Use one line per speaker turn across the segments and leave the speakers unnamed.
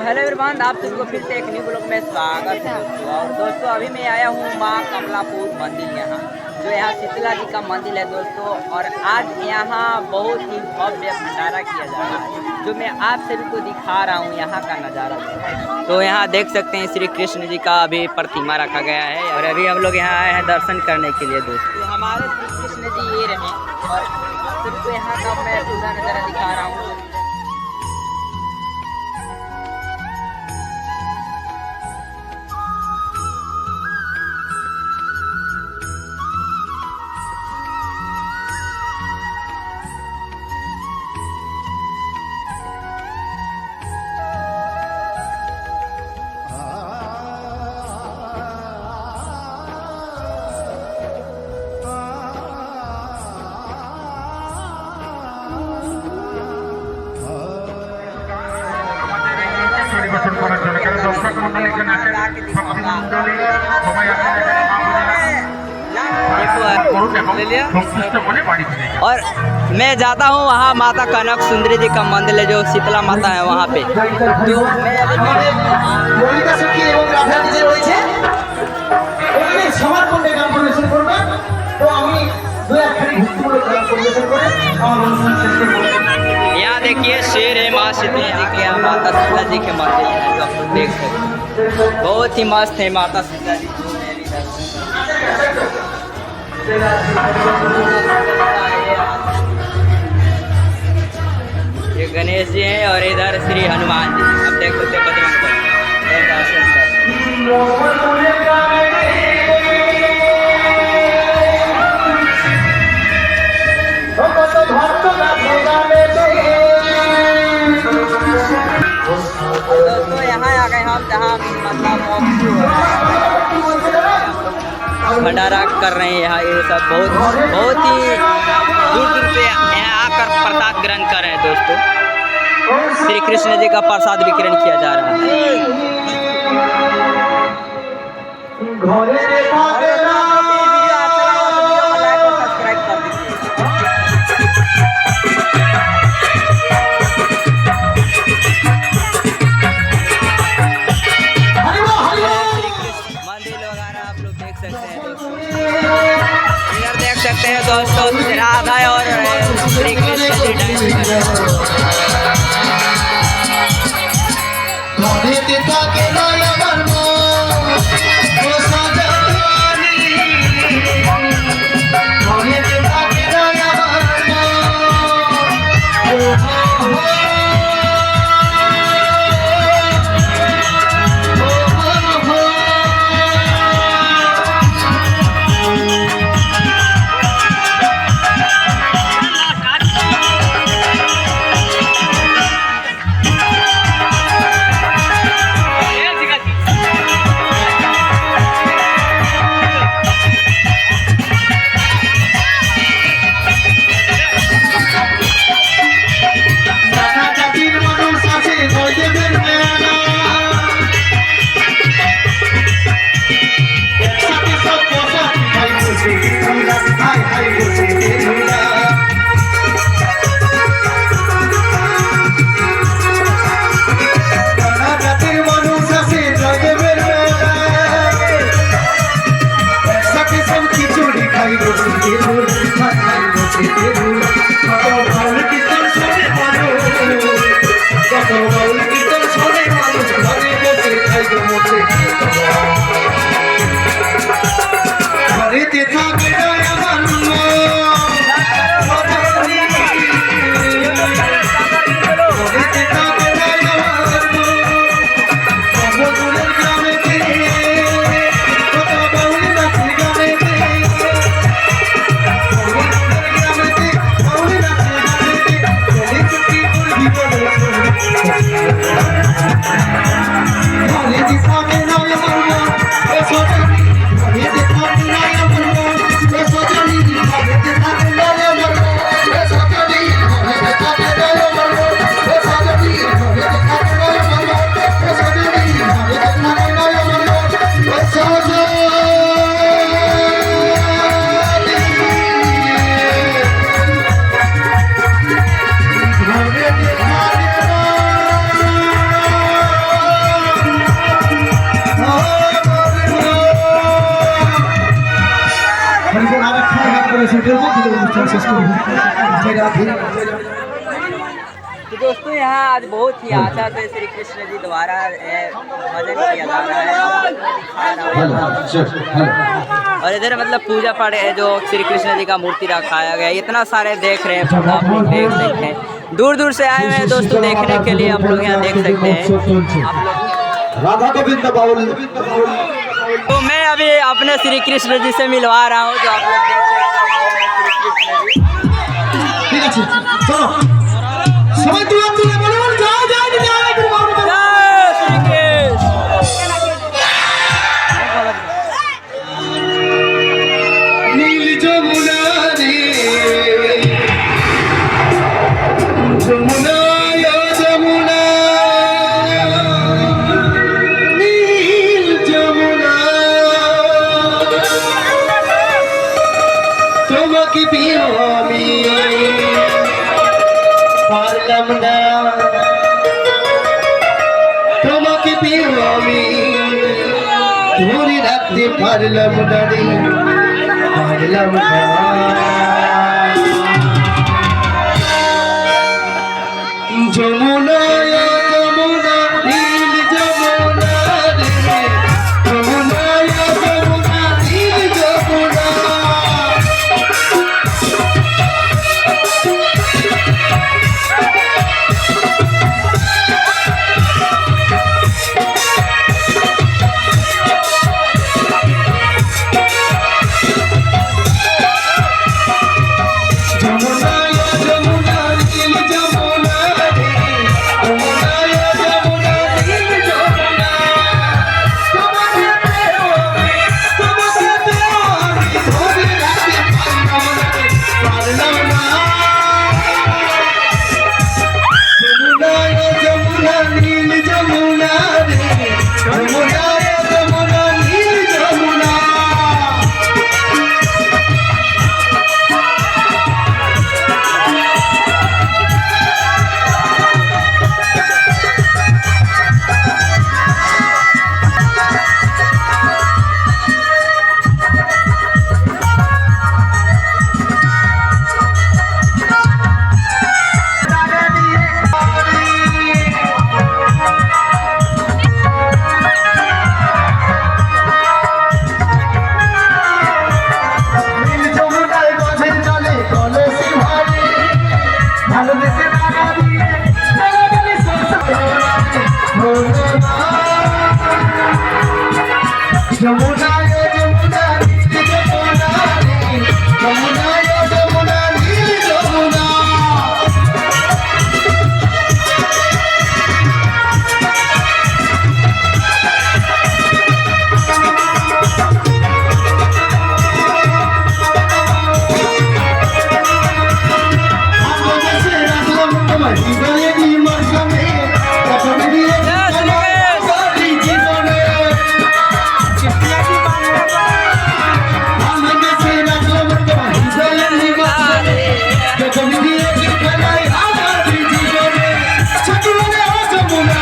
Hello everyone, आप सबको फिर से एक न्यू ब्लॉग में स्वागत है दोस्तों। और दोस्तों अभी मैं आया हूँ माँ कमलापुर मंदिर, यहाँ जो यहाँ शीतला जी का मंदिर है दोस्तों। और आज यहाँ बहुत ही भव्य भंडारा किया जा रहा है, जो मैं आप सभी को दिखा रहा हूँ यहाँ का नज़ारा। तो यहाँ देख सकते हैं श्री कृष्ण जी का अभी प्रतिमा रखा गया है और अभी हम लोग यहाँ आए हैं दर्शन करने के लिए दोस्तों। तो हमारे श्री कृष्ण जी ये रहे और सभी को यहाँ का मैं पूरा नज़ारा दिखा रहा हूँ। और मैं जाता हूँ वहाँ माता कनक सुंदरी जी का मंदिर है, जो शीतला माता है वहाँ पे। तो यहाँ देखिए शेर है माँ शीतला जी के, यहाँ माता शीतला जी के मंदिर है जो आप लोग देख सकते हैं। बहुत ही मस्त है माता शीतला जी। ये गणेश जी हैं और इधर श्री हनुमान जी, अब देख सकते हैं बजरंग बली। दोस्तों यहाँ आ गए हम, जहाँ मतलब भंडारा कर रहे हैं। यहाँ ये सब बहुत ही दूर दूर से यहाँ आकर प्रसाद ग्रहण कर रहे हैं दोस्तों। श्री कृष्ण जी का प्रसाद वितरण किया जा रहा है। देख सकते हैं दोस्तों राधा और श्री कृष्ण जी डांस कर रहे हैं।
এরপর আর একটা গান করে শেষ করবো, কিন্তু অনুষ্ঠান শেষ করবো।
तो दोस्तों यहाँ आज बहुत ही आशा से श्री कृष्ण जी द्वारा भजन किया जा रहा है और इधर मतलब पूजा पाठ है जो श्री कृष्ण जी का मूर्ति रखाया गया है। इतना सारे देख रहे हैं, आप लोग देख सकते हैं, दूर दूर से आए हुए हैं दोस्तों देखने के लिए। आप लोग यहाँ देख सकते हैं आप लोग।
राधा गोविंद बाउल।
तो मैं अभी अपने श्री कृष्ण जी से मिलवा रहा हूँ, जो आप लोग देख सकते हैं श्री कृष्ण जी।
ঠিক আছে, চলো সবাই তুলে তুলে বলুন জয় জয় জয় জয়
श्री कृष्ण।
নীল যমুনা রে যমুনা যমুনা নীল যমুনা তোমাকে প্রিয় আমি পারলাম না, তোমাকে প্রিয় আমি ধরে রাখতে পারলাম না রে, পারলাম না। যমুনা যমুনা নীল যমুনা রে যমুনা যমুনা নীল যমুনা যমুনা যমুনা নীল যমুনা রে যমুনা যমুনা নীল যমুনা আমরা দেশে রাখলাম তোমার জীবনে নিমার সামনে কত দিয়ে যমুনা যমুনা যমুনা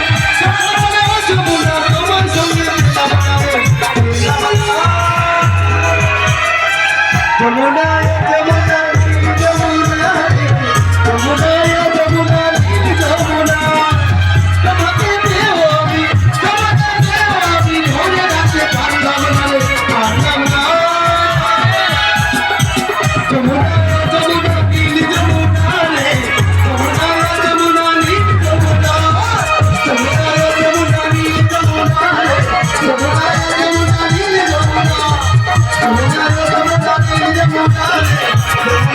যমুনা যমুনা যমুনা তোমাকে প্রিয় আমি তোমাকে প্রিয় আমি ধরে রাখতে পারলাম না পারলাম না যমুনা যমুনা নীল যমুনা রে যমুনা যমুনা নীল যমুনা যমুনা যমুনা নীল যমুনা রে যমুনা যমুনা নীল যমুনা যমুনা যমুনা নীল যমুনা রে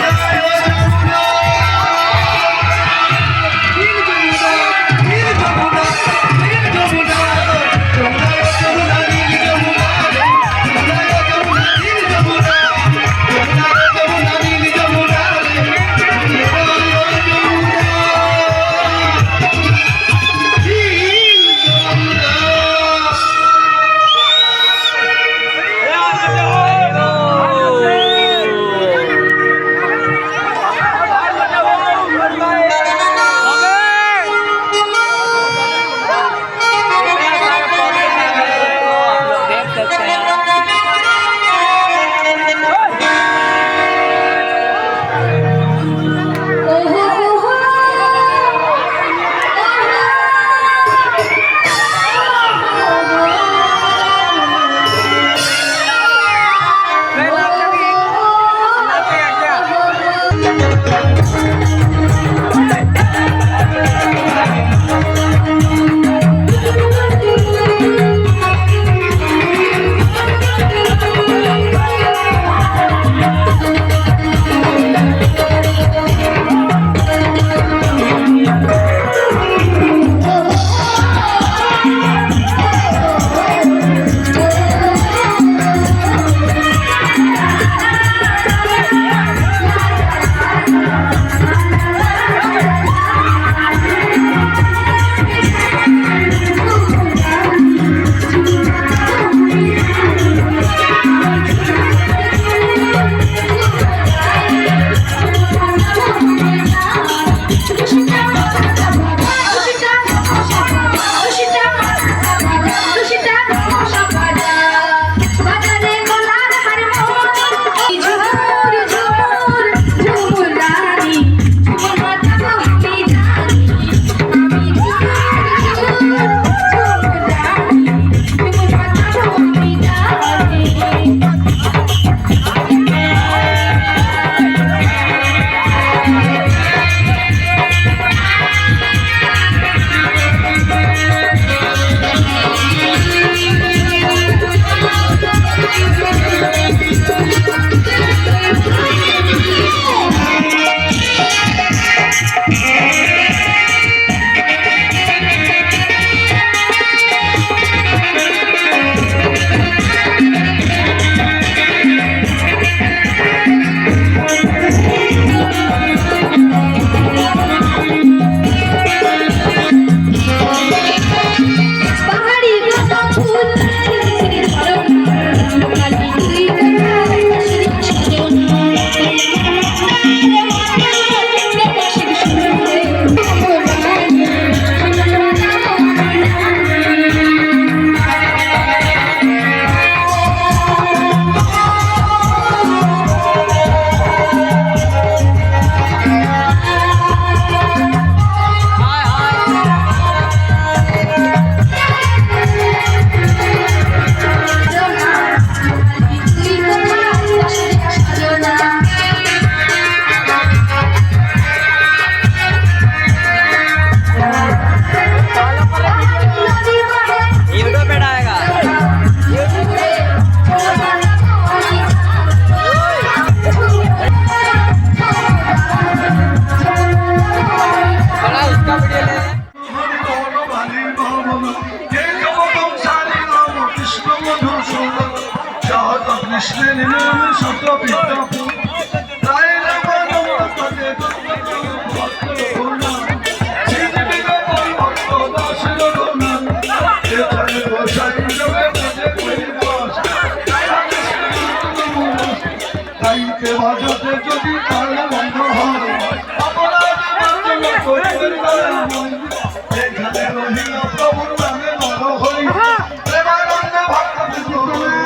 শত বিদ্যা রায় নমন মততে গাইতে বাজাতে যদি তাল বন্ধ হয় অপরাধ মাত্র করিবেন এখানে রহিল প্রভুর নামে নর হরি প্রেমানন্দে ভক্ত হরি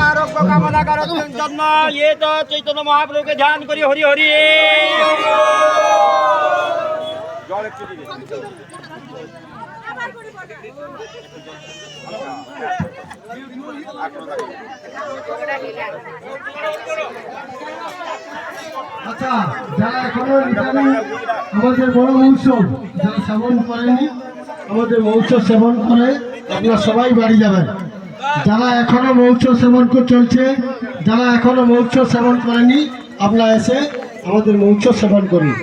आरोग्य कामना करत जन्म ये तो चैतन्य महाप्रभु के ध्यान करी हरि हरि
আচ্ছা যারা এখনো রিটার্নিং আমাদের বড় মহোৎসব যারা সেবন করেনি আমাদের মহোৎসব সেবন করে আপনারা সবাই বাড়ি যাবেন যারা এখনো মহোৎসব সেবন চলছে যারা এখনো মহোৎসব সেবন করেনি আপনারা এসে আমাদের মহোৎসব সেবন করুন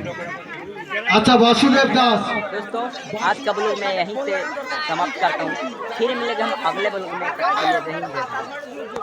अच्छा वासुदेव दास
दोस्तों आज का ब्लॉग मैं यहीं से समाप्त करता हूँ फिर मिलेगा हम अगले ब्लॉग में तब तक के लिए जय हिंद, जय भारत।